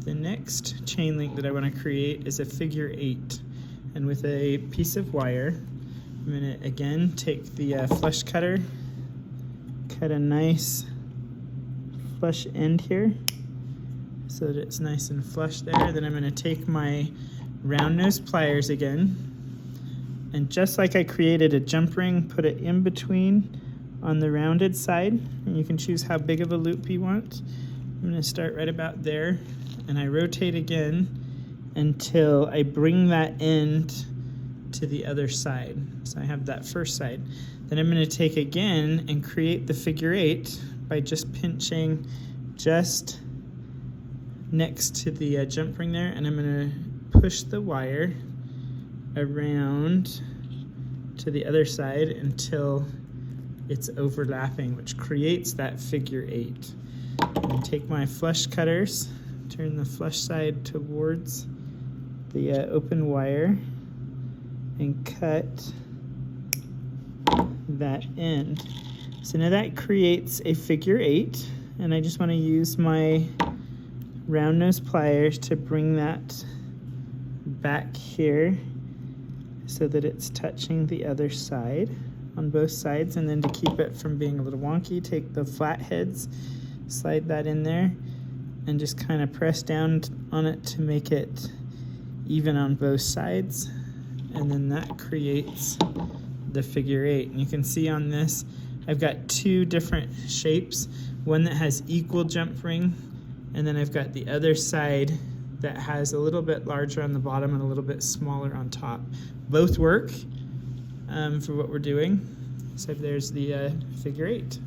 The next chain link that I want to create is a figure 8. And with a piece of wire, I'm going to again take the flush cutter, cut a nice flush end here so that it's nice and flush there. Then I'm going to take my round nose pliers again, and just like I created a jump ring, put it in between on the rounded side, and you can choose how big of a loop you want. I'm going to start right about there, and I rotate again until I bring that end to the other side. So I have that first side. Then I'm going to take again and create the figure 8 by just pinching just next to the jump ring there, and I'm going to push the wire around to the other side until it's overlapping, which creates that figure 8. And take my flush cutters, turn the flush side towards the open wire, and cut that end. So now that creates a figure 8, and I just want to use my round nose pliers to bring that back here so that it's touching the other side on both sides. And then to keep it from being a little wonky, take the flat heads, slide that in there, and just kind of press down on it to make it even on both sides. And then that creates the figure 8. And you can see on this, I've got two different shapes, one that has equal jump ring, and then I've got the other side that has a little bit larger on the bottom and a little bit smaller on top. Both work for what we're doing. So there's the figure 8.